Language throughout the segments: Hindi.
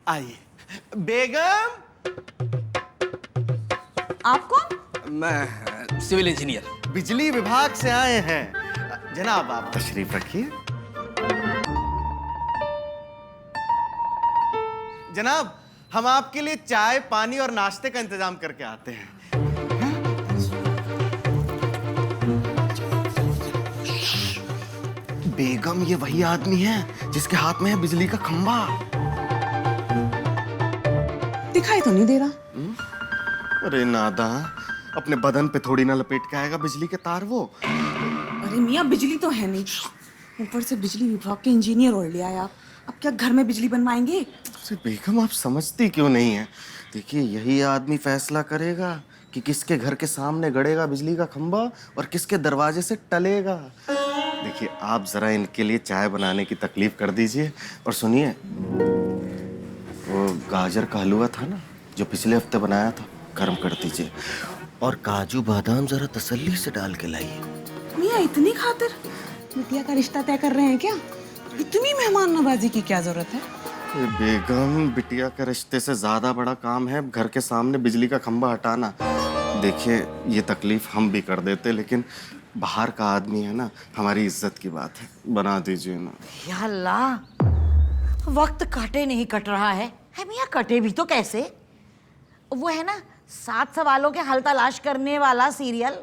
आइए। बेगम। आप कौन? मैं सिविल इंजीनियर। बिजली विभाग से आए हैं। जनाब आप तशरीफ रखिए। जनाब हम आपके लिए चाय पानी और नाश्ते का इंतजाम करके आते हैं। बेगम ये वही आदमी है जिसके हाथ में है बिजली का खंभा। दिखाई तो नहीं दे रहा। अरे नादा, अपने बदन पे थोड़ी ना लपेट के आएगा बिजली के तार वो। अरे मियाँ बिजली तो है नहीं, ऊपर से बिजली विभाग के इंजीनियर ओढ़ लिया है आप। अब क्या घर में बिजली बनवाएंगे? अरे बेगम आप समझती क्यों नहीं है? देखिए यही आदमी फैसला करेगा कि किसके घर के सामने गड़ेगा बिजली का खंभा और किसके दरवाजे से टलेगा। देखिए आप जरा इनके लिए चाय बनाने की तकलीफ कर दीजिए। और सुनिए, वो गाजर का हलवा था ना जो पिछले हफ्ते बनाया था, गर्म कर दीजिए। और काजू बादाम जरा तसल्ली से डाल के लाइए। मियाँ इतनी खातिर बिटिया का रिश्ता तय कर रहे हैं क्या? इतनी मेहमान नवाजी की क्या जरूरत है? बेगम बिटिया के रिश्ते से ज्यादा बड़ा काम है घर के सामने बिजली का खंभा हटाना। देखिए ये तकलीफ हम भी कर देते, लेकिन बाहर का आदमी है ना, हमारी इज्जत की बात है, बना दीजिए ना। या अल्लाह, वक्त काटे नहीं कट रहा है मियाँ। कटे भी तो कैसे? वो है ना 7 सवालों के हल तलाश करने वाला सीरियल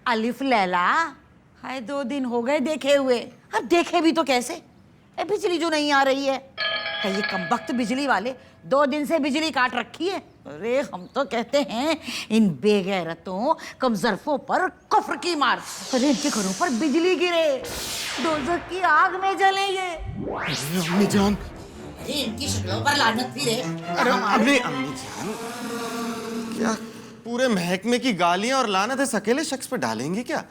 अलिफ लैला। हाय 2 दिन हो गए देखे हुए, अब देखे भी तो कैसे? बिजली जो नहीं आ रही है। ये कमबख्त बिजली वाले 2 दिन से बिजली काट रखी है। अरे हम तो कहते हैं इन बेगैरतों कमजरफों पर कुफ्र की मार। अरे इनके घरों पर बिजली गिरे, दोज़ख की आग में जले ये। अरे अम्मी जान, अरे इनकी शक्लों पर लानत फिरे। अरे अम्मी जान, क्या पूरे महकमे की गालियां और लानत इस अकेले शख्स पे डालेंगी क्या?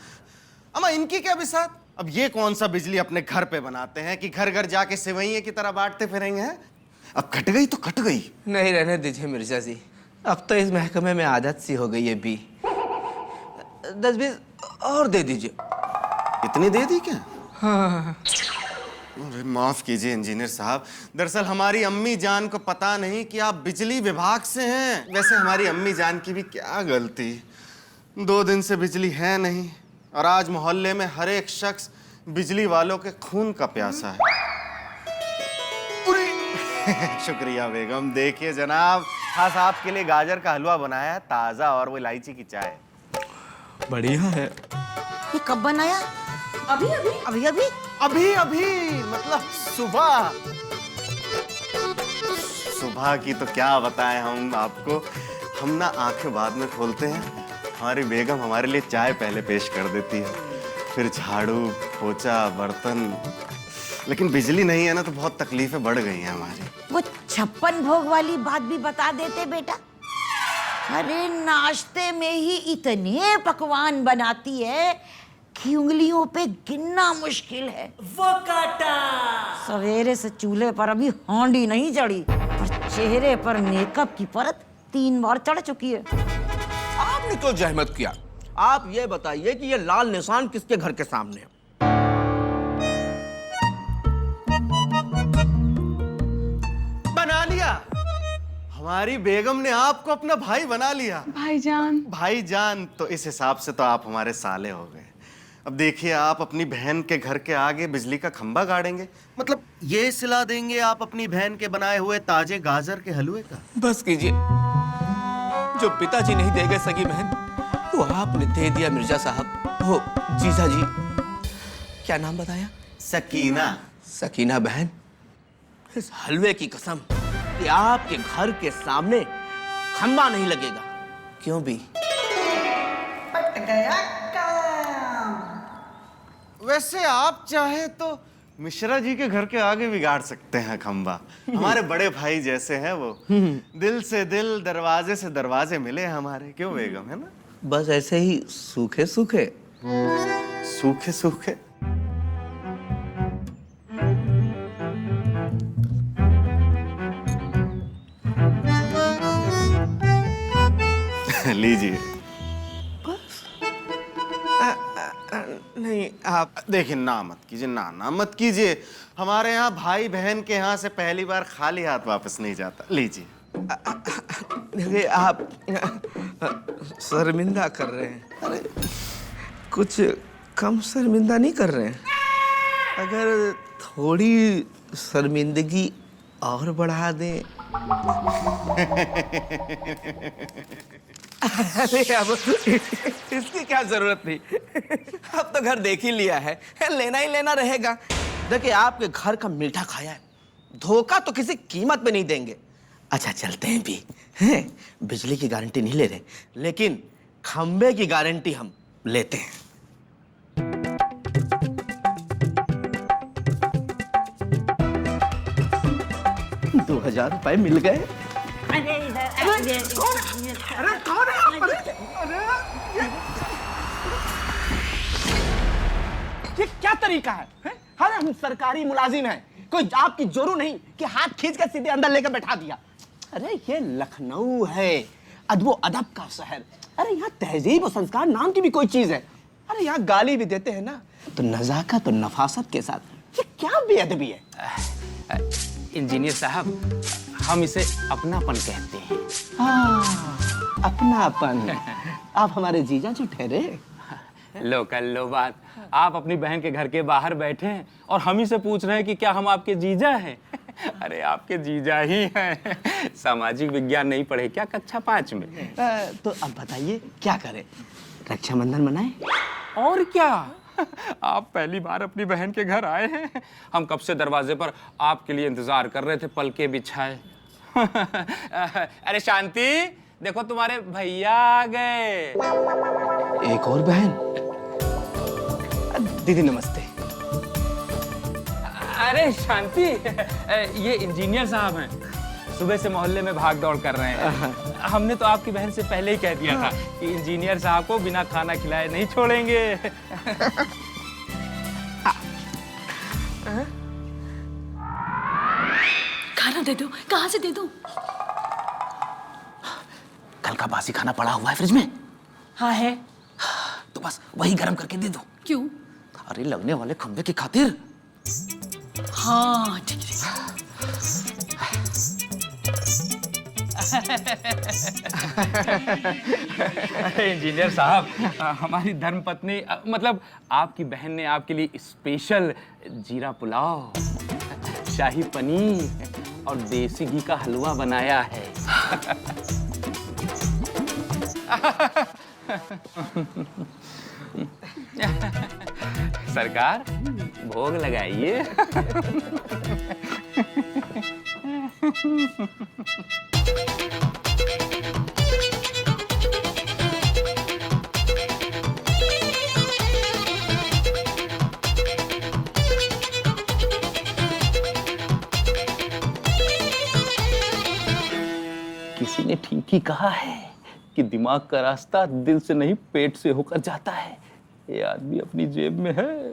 अम्मा इनकी क्या बिसात? अब ये कौन सा बिजली अपने घर पे बनाते हैं कि घर घर जाके सिवैये की तरह बांटते फिरेंगे हैं? अब कट गई तो कट गई। नहीं रहने दीजिए मिर्जा जी, अब तो इस महकमे में आदत सी हो गई है भी। 10-20 और दे दीजिए। इतनी दे दी क्या? हाँ। अरे माफ कीजिए इंजीनियर साहब, दरअसल हमारी अम्मी जान को पता नहीं कि आप बिजली विभाग से हैं। वैसे हमारी अम्मी जान की भी क्या गलती, 2 दिन से बिजली है नहीं और आज मोहल्ले में हर एक शख्स बिजली वालों के खून का प्यासा है। शुक्रिया बेगम। देखिए जनाब, खास आपके लिए गाजर का हलवा बनाया है, ताजा, और वो इलायची की चाय। बढ़िया है। ये कब बनाया? अभी अभी अभी अभी अभी अभी मतलब सुबह। सुबह की तो क्या बताएं हम आपको, हम ना आंखें बाद में खोलते हैं, हमारी बेगम हमारे लिए चाय पहले पेश कर देती है, फिर झाड़ू पोछा बर्तन। लेकिन बिजली नहीं है ना तो बहुत तकलीफें बढ़ गई हैं हमारी। वो 56 भोग वाली बात भी बता देते बेटा। अरे नाश्ते में ही इतने पकवान बनाती है कि उंगलियों पे गिनना मुश्किल है। वो काटा सवेरे से चूल्हे पर अभी हांडी नहीं चढ़ी, पर चेहरे पर मेकअप की परत 3 बार चढ़ चुकी है। आपने क्यों जहमत किया? आप ये बताइए कि ये लाल निशान किसके घर के सामने है? बना लिया, हमारी बेगम ने आपको अपना भाई बना लिया। भाईजान। भाईजान तो इस हिसाब से तो आप हमारे साले हो गए। अब देखिए आप अपनी बहन के घर के आगे बिजली का खंभा गाड़ेंगे, मतलब ये सिला देंगे आप अपनी बहन के बनाए हुए ताजे गाजर के हलवे का। बस कीजिए, जो पिताजी नहीं दे गए सगी बहन, वो आपने दे दिया मिर्जा साहब। वो जीजा जी, क्या नाम बताया? सकीना। सकीना बहन, इस हलवे की कसम कि आपके घर के सामने खंबा नहीं लगेगा। क्यों भी? पट गया काम। वैसे आप चाहे तो मिश्रा जी के घर के आगे बिगाड़ सकते हैं खंबा। हमारे बड़े भाई जैसे हैं वो, दिल से दिल दरवाजे से दरवाजे मिले हमारे। क्यों बेगम, है ना? बस ऐसे ही सूखे सूखे। सूखे सूखे। लीजिए। नहीं, आप देखिए, ना मत कीजिए, ना मत कीजिए। हमारे यहाँ भाई बहन के यहाँ से पहली बार खाली हाथ वापस नहीं जाता। लीजिए। देखिए, आप शर्मिंदा कर रहे हैं। अरे कुछ कम शर्मिंदा नहीं कर रहे हैं। अगर थोड़ी शर्मिंदगी और बढ़ा दें। अरे अब इसकी क्या जरूरत थी, अब तो घर देख ही लिया है, लेना ही लेना रहेगा। देखिए, आपके घर का मीठा खाया है, धोखा तो किसी कीमत पे नहीं देंगे। अच्छा चलते हैं भी हैं? बिजली की गारंटी नहीं ले रहे, लेकिन खंबे की गारंटी हम लेते हैं। 2000 रुपए मिल गए। अरे कौन है आप? ये क्या तरीका है, हैं? अरे हम सरकारी मुलाजिम हैं, कोई आपकी जोरू नहीं कि हाथ खींच कर सीधे अंदर लेकर बैठा दिया। अरे ये लखनऊ है, अदबो अदब का शहर। अरे यहाँ तहजीब और संस्कार नाम की भी कोई चीज है। अरे यहाँ गाली भी देते हैं ना तो नजाकत और नफासत के साथ। ये क्या बेअदबी है। इंजीनियर साहब, हम इसे अपनापन कहते हैं। अपनापन। आप हमारे जीजा जो ठहरे। लो कर लो बात, आप अपनी बहन के घर के बाहर बैठे हैं और हम ही से पूछ रहे हैं कि क्या हम आपके जीजा हैं। अरे आपके जीजा ही हैं। सामाजिक विज्ञान नहीं पढ़े क्या कक्षा 5 में? तो अब बताइए क्या करें, रक्षाबंधन मनाएं? और क्या, आप पहली बार अपनी बहन के घर आए हैं। हम कब से दरवाजे पर आपके लिए इंतजार कर रहे थे, पलके बिछाए। अरे शांति, देखो तुम्हारे भैया आ गए। एक और बहन। दीदी नमस्ते। अरे शांति, ये इंजीनियर साहब हैं, सुबह से मोहल्ले में भाग दौड़ कर रहे हैं। हमने तो आपकी बहन से पहले ही कह दिया था कि इंजीनियर साहब को बिना खाना खिलाए नहीं छोड़ेंगे। खाना दे दो, कहाँ से दे दो? कल का बासी खाना पड़ा हुआ है फ्रिज में। हाँ है। तो बस वही गर्म करके दे दो। क्यों? अरे लगने वाले खंबे की खातिर। हाँ ठीक है। अरे इंजीनियर साहब, हमारी धर्मपत्नी मतलब आपकी बहन ने आपके लिए स्पेशल जीरा पुलाव, शाही पनीर और देसी घी का हलवा बनाया है। सरकार, भोग लगाइए। किसी ने ठीक ही कहा है कि दिमाग का रास्ता दिल से नहीं पेट से होकर जाता है। ये आदमी अपनी जेब में है।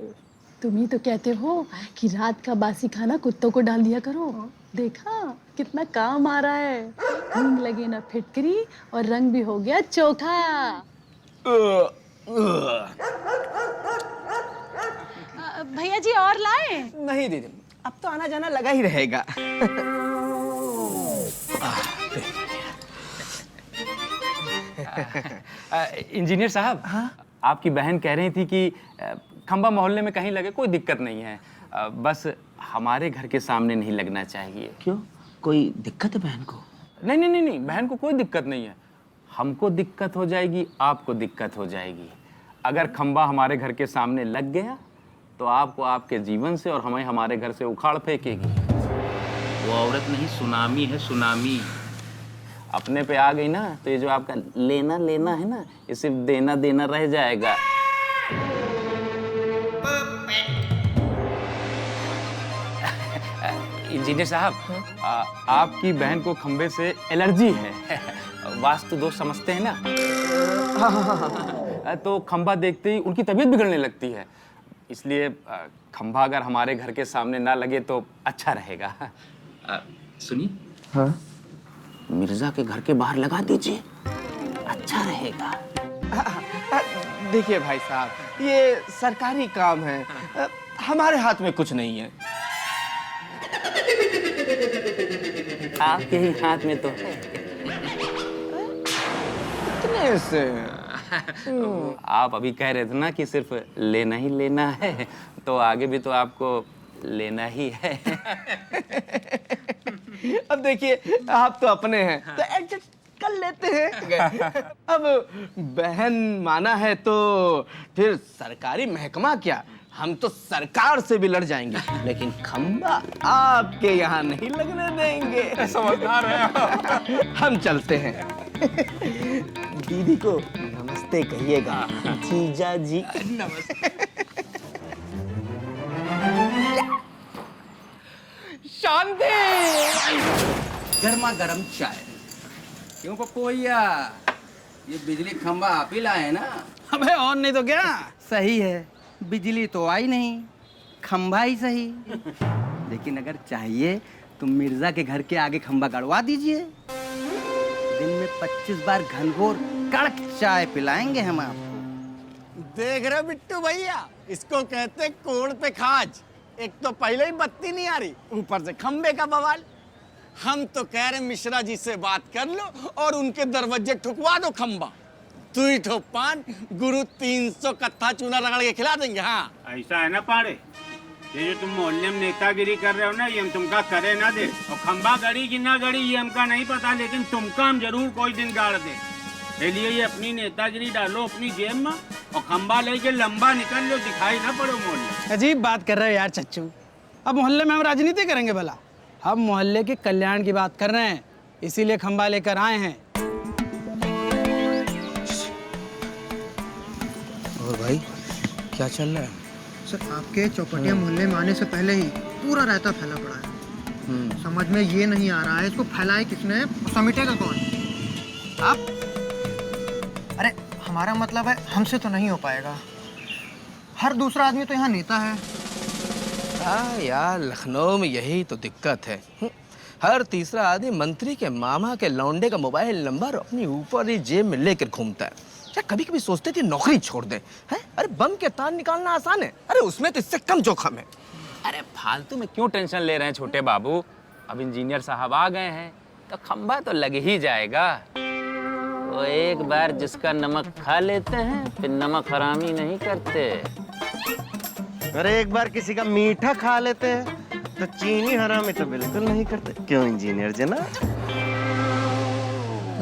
तुम ही तो कहते हो कि रात का बासी खाना कुत्तों को डाल दिया करो। देखा कितना काम आ रहा है। नींद लगे ना फिटकरी और रंग भी हो गया चोखा। भैया जी और लाए? नहीं दीदी, अब तो आना जाना लगा ही रहेगा। इंजीनियर साहब, आपकी बहन कह रही थी कि खंबा मोहल्ले में कहीं लगे, कोई दिक्कत नहीं है, बस हमारे घर के सामने नहीं लगना चाहिए। क्यों, कोई दिक्कत है बहन को? नहीं नहीं नहीं नहीं, बहन को कोई दिक्कत नहीं है। हमको दिक्कत हो जाएगी, आपको दिक्कत हो जाएगी। अगर खंबा हमारे घर के सामने लग गया तो आपको आपके जीवन से और हमें हमारे घर से उखाड़ फेंकेगी। वो औरत नहीं, सुनामी है, सुनामी। अपने पे आ गई ना तो ये जो आपका लेना लेना है ना, ये सिर्फ देना देना रह जाएगा। इंजीनियर साहब, आपकी बहन को खंबे से एलर्जी है। वास्तु दोष समझते हैं ना? तो खंबा देखते ही उनकी तबीयत बिगड़ने लगती है। इसलिए खंबा अगर हमारे घर के सामने ना लगे तो अच्छा रहेगा। सुनिए। हाँ, मिर्जा के घर के बाहर लगा दीजिए, अच्छा रहेगा। देखिए भाई साहब, ये सरकारी काम है, हमारे हाथ में कुछ नहीं है। आपके ही हाथ में तो है। कितने से? आप अभी कह रहे थे ना कि सिर्फ लेना ही लेना है, तो आगे भी तो आपको लेना ही है। अब देखिए, आप तो अपने हैं, तो एडजस्ट कर लेते हैं। अब बहन माना है तो फिर सरकारी महकमा क्या, हम तो सरकार से भी लड़ जाएंगे, लेकिन खंबा आपके यहाँ नहीं लगने देंगे। समझदार है आप। हम चलते हैं। दीदी को नमस्ते कहिएगा। जीजा जी नमस्ते। शांति। गर्मा गर्म चाय। क्यों पप्पू भैया, ये बिजली खंबा आप ही लाए ना? अबे और नहीं तो क्या। सही है, बिजली तो आई नहीं, खंबा ही सही। लेकिन अगर चाहिए तो मिर्जा के घर के आगे खंबा गड़वा दीजिए। दिन में 25 बार घनघोर कड़क चाय पिलाएंगे हम आपको। देख रहे बिट्टू भैया, इसको कहते कोड़ पे खाज। एक तो पहले ही बत्ती नहीं आ रही, ऊपर से खंबे का बवाल। हम तो कह रहे मिश्रा जी से बात कर लो और उनके दरवाजे ठुकवा दो खंबा। तू ही तो पान गुरु 300 कत्था चूना रगड़ के खिला देंगे। हाँ ऐसा है ना पाड़े, ये जो तुम मोहल्ले में नेतागिरी कर रहे हो ना, ये हम तुमका करे ना दे। और खंबा गड़ी कि ना गड़ी ये हमका नहीं पता, लेकिन तुमका हम जरूर कोई दिन गाड़ दे। इसलिए ये अपनी नेतागिरी डालो अपनी जेब में और खंबा लेके लंबा निकल लो, दिखाई ना पड़ो मोहल्ले। अजीब बात कर रहे हो यार चच्चू। अब मोहल्ले में हम राजनीति करेंगे भला? हम मोहल्ले के कल्याण की बात कर रहे हैं, इसीलिए खंबा लेकर आए हैं। और भाई क्या चल रहा है? सर आपके चौपटिया मोहल्ले में आने से पहले ही पूरा रायता फैला पड़ा है। समझ में ये नहीं आ रहा है इसको फैलाए किसने, समेटेगा कौन? आप? अरे हमारा मतलब है हमसे तो नहीं हो पाएगा, हर दूसरा आदमी तो यहाँ नेता है। हाँ यार, लखनऊ में यही तो दिक्कत है। हर तीसरा आदमी मंत्री के मामा के लौंडे का मोबाइल नंबर अपनी ऊपर ही जेब में लेकर घूमता है। क्या कभी कभी सोचते थे नौकरी छोड़ दें? हैं? अरे बम के तार निकालना आसान है, अरे उसमें तो इससे कम जोखिम है। अरे फालतू में क्यों टेंशन ले रहे हैं छोटे बाबू? अब इंजीनियर साहब आ गए हैं तो खंबा तो लग ही जाएगा। वो एक बार जिसका नमक खा लेते हैं फिर नमक हरामी नहीं करते। अरे एक बार किसी का मीठा खा लेते हैं तो चीनी हरामी तो बिल्कुल नहीं करते। क्यों इंजीनियर जनाब?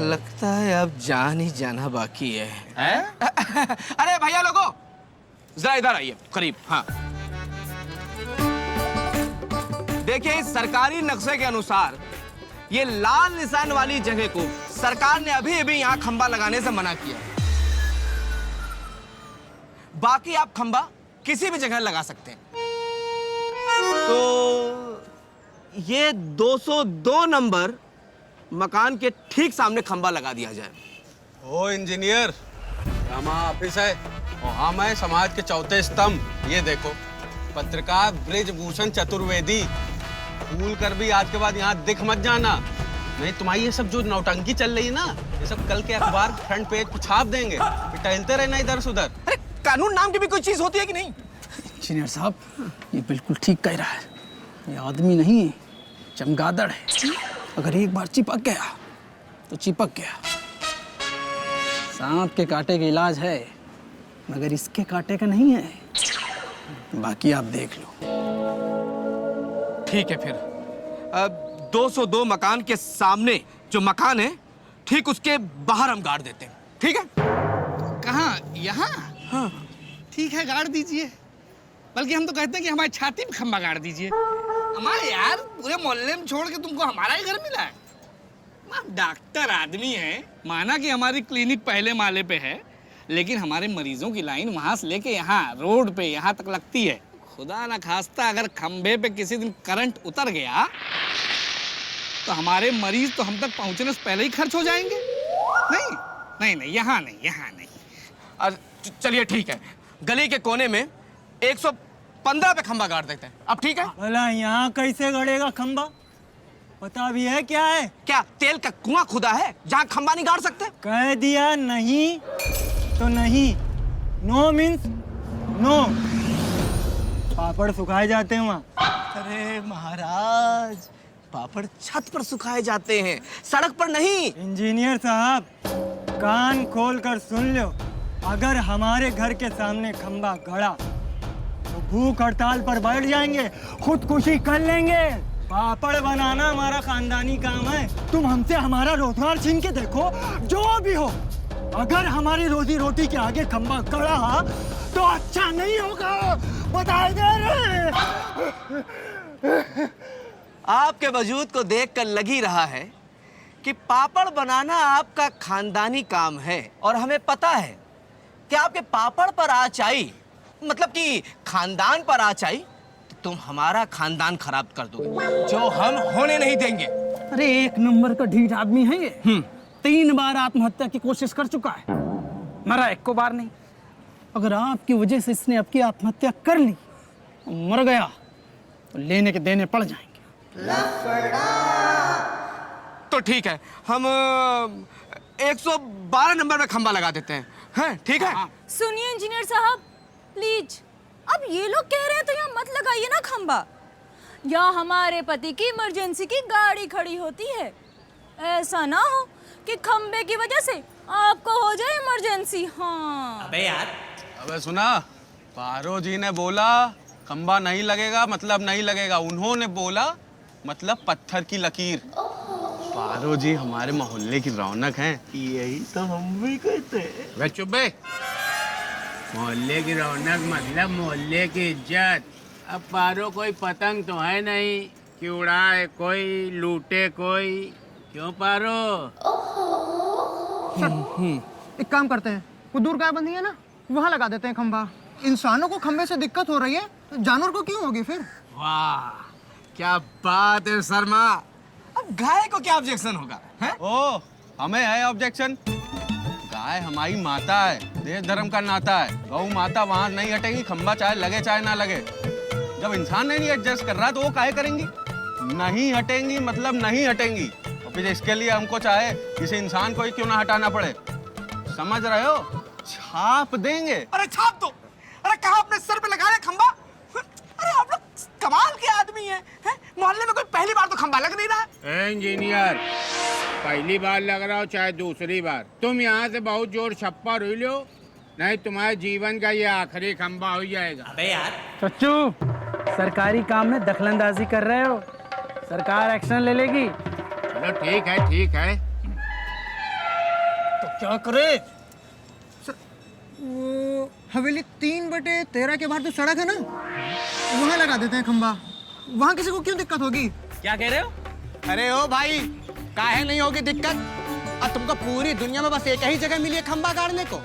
लगता है अब जान ही जाना बाकी है। अरे भैया लोगों, जरा इधर आइए करीब। हाँ देखिए, इस सरकारी नक्शे के अनुसार ये लाल निशान वाली जगह को सरकार ने अभी अभी यहाँ खंबा लगाने से मना किया। बाकी आप खंबा किसी भी जगह लगा सकते हैं। तो ये 202 नंबर मकान के ठीक सामने खंबा लगा दिया जाए। ओ इंजीनियर, हमारा ऑफिस है और हम है समाज के चौथे स्तंभ। ये देखो, पत्रकार ब्रिजभूषण चतुर्वेदी। भूल कर भी आज के बाद यहाँ दिख मत जाना, नहीं तुम्हारी ये सब जो नौटंकी चल रही है ना, ये सब कल के अखबार फ्रंट पेज पे छाप देंगे। टहलते रहना इधर से उधर। अरे कानून नाम की भी कोई चीज होती है कि नहीं? इंजीनियर साहब ये बिल्कुल ठीक कह रहा है, ये आदमी नहीं है, चमगादड़ है। अगर एक बार चिपक गया तो चिपक गया। सांप के कांटे का इलाज है, मगर इसके कांटे का नहीं है। बाकी आप देख लो। ठीक है फिर, अब 202 मकान के सामने जो मकान है ठीक उसके बाहर हम गाड़ देते हैं। ठीक है? कहाँ? यहाँ? हाँ ठीक है, गाड़ दीजिए। बल्कि हम तो कहते हैं कि हमारी छाती में खंबा गाड़ दीजिए। हमारे यार पूरे मोहल्ले में छोड़ के तुमको हमारा ही घर मिला है। हम डॉक्टर आदमी हैं, माना कि हमारी क्लिनिक पहले माले पे है, लेकिन हमारे मरीजों की लाइन वहां से लेके यहाँ रोड पे यहाँ तक लगती है। खुदा ना खास्ता अगर खंबे पे किसी दिन करंट उतर गया तो हमारे मरीज तो हम तक पहुंचने से पहले ही खर्च हो जाएंगे। नहीं नहीं नहीं, यहाँ नहीं, यहाँ नहीं। चलिए ठीक है, गली के कोने में 115 पे खंबा गाड़ देते हैं। अब ठीक है? भला यहाँ कैसे गड़ेगा खंबा? पता भी है क्या है? क्या तेल का कुआं खुदा है जहाँ खंबा नहीं गाड़ सकते? कह दिया नहीं। तो नहीं, नो मीन्स नो। पापड़ सुखाए जाते हैं वहाँ। अरे महाराज, पापड़ छत पर सुखाए जाते हैं, सड़क पर नहीं। इंजीनियर साहब, कान खोल कर सुन लो, अगर हमारे घर के सामने खंबा गड़ा तो भूख हड़ताल पर बैठ जाएंगे, खुदकुशी कर लेंगे। पापड़ बनाना हमारा खानदानी काम है। तुम हमसे हमारा रोजगार छीन के देखो, जो भी हो, अगर हमारी रोजी रोटी के आगे खंबा गड़ा तो अच्छा नहीं होगा, बता दे रहे। आपके वजूद को देखकर लग ही रहा है कि पापड़ बनाना आपका खानदानी काम है, और हमें पता है कि आपके पापड़ पर आँच आई, मतलब कि खानदान पर आँच आई, तो तुम हमारा खानदान खराब कर दोगे, जो हम होने नहीं देंगे। अरे एक नंबर का ढीठ आदमी है ये। 3 बार आत्महत्या की कोशिश कर चुका है, मरा एक को बार नहीं। अगर आपकी वजह से इसने आपकी आत्महत्या कर ली, मर गया, तो लेने के देने पड़ जाएंगे। तो ठीक है, हम 112 नंबर में खंबा लगा देते हैं, हैं? ठीक है? सुनिए इंजीनियर साहब, प्लीज, अब ये लोग कह रहे हैं तो यहाँ मत लगाइए ना खंबा। यहाँ हमारे पति की इमरजेंसी की गाड़ी खड़ी होती है, ऐसा ना हो कि खंबे की वजह से आपको हो जाए इमरजेंसी। हाँ अबे सुना, पारो जी ने बोला खंबा नहीं लगेगा मतलब नहीं लगेगा, उन्होंने बोला मतलब पत्थर की लकीर। पारो जी हमारे मोहल्ले की रौनक हैं। यही तो हम भी कहते हैं। वे चुप बे। मोहल्ले की रौनक मतलब मोहल्ले की इज्जत। अब पारो कोई पतंग तो है नहीं कि उड़ाए कोई, लूटे कोई। क्यों पारो? एक काम करते हैं, वो दूर गाय बंधी है ना, वहाँ लगा देते हैं खंबा। इंसानों को खंबे से दिक्कत हो रही है, तो जानवर को क्यों होगी फिर? वाह, क्या बात है शर्मा। अब गाय को क्या ऑब्जेक्शन होगा, हैं? ओ, हमें है ऑब्जेक्शन। गाय हमारी माता है, देश धर्म का नाता है। गौ माता वहां नहीं हटेगी, खंबा चाहे लगे चाहे ना लगे। जब इंसान नहीं एडजस्ट कर रहा तो वो काहे करेंगी? नहीं हटेंगी मतलब नहीं हटेंगी, और फिर इसके लिए हमको चाहे किसी इंसान को ही क्यों ना हटाना पड़े। समझ रहे हो? छाप देंगे। अरे छाप दो। अरे कहाँ अपने सर पे लगा रहे खंबा? अरे आप लोग कमाल के आदमी हैं, हैं? मोहल्ले में कोई पहली बार तो खंबा लग नहीं रहा है। इंजीनियर, पहली बार लग रहा हो चाहे दूसरी बार, तुम यहाँ से बहुत जोर छप्पा रुई लो, नहीं तुम्हारे जीवन का ये आखिरी खंबा हो जाएगा। अबे यार, चच्चू, सरकारी काम में दखलंदाजी कर रहे हो, सरकार एक्शन ले लेगी। चलो ठीक है, ठीक है। तो क्या करे? वो हवेली 3/13 के बाहर तो सड़क है ना, वहाँ लगा देते हैं खंबा। वहाँ किसी को क्यों दिक्कत होगी? क्या कह रहे हो? अरे ओ भाई, काहे नहीं होगी दिक्कत? अब तुमको पूरी दुनिया में बस एक ही जगह मिली है खंबा गाड़ने को।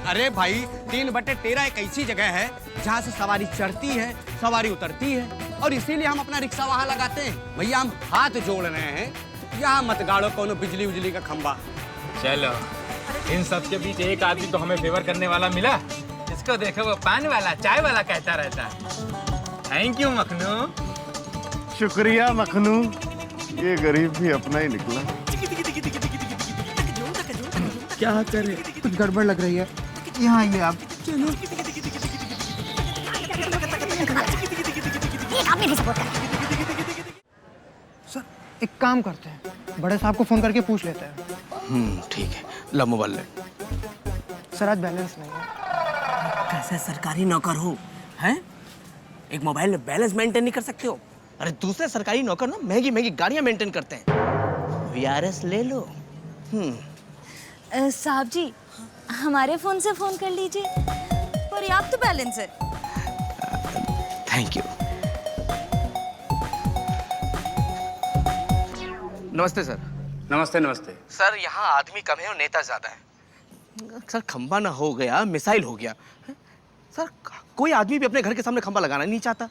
अरे भाई, 3/13 एक ऐसी जगह है जहाँ से सवारी चढ़ती है, सवारी उतरती है, और इसीलिए हम अपना रिक्शा वहाँ लगाते हैं। भैया हम हाथ जोड़ रहे हैं, यहाँ मत गाड़ो कोनो बिजली उजली का खंबा। चलो, इन सब के बीच एक आदमी तो हमें फेवर करने वाला मिला। इसको देखो, वो पान वाला, चाय वाला कहता रहता है। Thank you Makhnu. शुक्रिया मखनू, ये गरीब भी अपना ही निकला। क्या करे, कुछ गड़बड़ लग रही है। यहाँ आइए आप। चलो। सर, एक काम करते हैं, बड़े साहब को फोन करके पूछ लेते हैं। ठीक है, ला मोबाइल ले। सर आज बैलेंस नहीं है। कैसे सरकारी नौकर हो, हैं? एक मोबाइल में बैलेंस मेंटेन नहीं कर सकते हो? अरे दूसरे सरकारी नौकर ना महंगी महंगी गाड़ियां मेंटेन करते हैं। वीआरएस ले लो। साहब जी, हमारे फोन से फोन कर लीजिए, पर्याप्त बैलेंस है। Thank you. नमस्ते सर। नमस्ते नमस्ते। सर यहाँ आदमी कम है और नेता ज्यादा है। सर खंबा ना हो गया, मिसाइल हो गया। सर कोई आदमी भी अपने घर के सामने खंबा लगाना नहीं चाहता।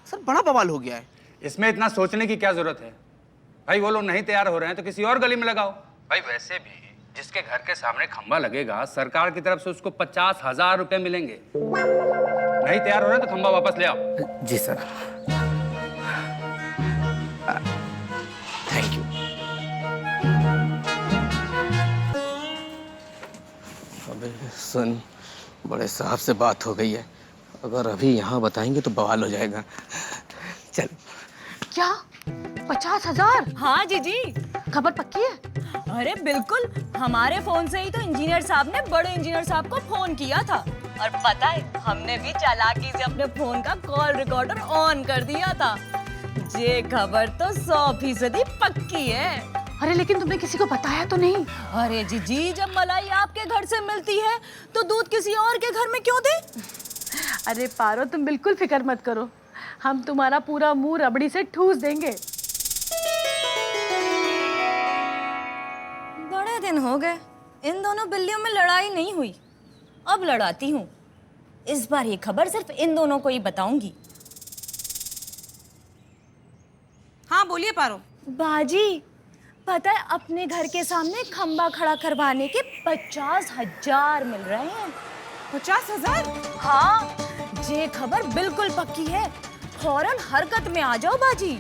सर बड़ा बवाल हो गया है। इसमें इतना सोचने की क्या जरूरत है भाई? वो लोग नहीं तैयार हो रहे हैं तो किसी और गली में लगाओ। भाई वैसे भी जिसके घर के सामने खंबा लगेगा, सरकार की तरफ से उसको 50,000 रुपए मिलेंगे। नहीं तैयार हो रहे तो खंबा वापस ले आओ। जी सर। Thank you. अबे सुन, बड़े साहब से बात हो गई है, अगर अभी यहाँ बताएंगे तो बवाल हो जाएगा। चल। क्या 50,000? हाँ जीजी, खबर पक्की है? अरे बिल्कुल, हमारे फोन से ही तो इंजीनियर साहब ने बड़े इंजीनियर साहब को फोन किया था। और पता है, हमने भी चालाकी से अपने फोन का कॉल रिकॉर्डर ऑन कर दिया था। ये खबर तो 100% पक्की है। अरे लेकिन तुमने किसी को बताया तो नहीं? अरे जीजी, जब मलाई आपके घर से मिलती है तो दूध किसी और के घर में क्यों दे? अरे पारो, तुम बिल्कुल फिक्र मत करो, हम तुम्हारा पूरा मुंह रबड़ी से ठूस देंगे। बड़े दिन हो गए इन दोनों बिल्लियों में लड़ाई नहीं हुई, अब लड़ाती हूँ। इस बार ये खबर सिर्फ इन दोनों को ही बताऊंगी। हाँ बोलिए पारो। बाजी, पता है अपने घर के सामने खंबा खड़ा करवाने के 50,000 मिल रहे हैं। 50,000? हाँ, ये खबर बिल्कुल पक्की है, फौरन हरकत में आ जाओ बाजी।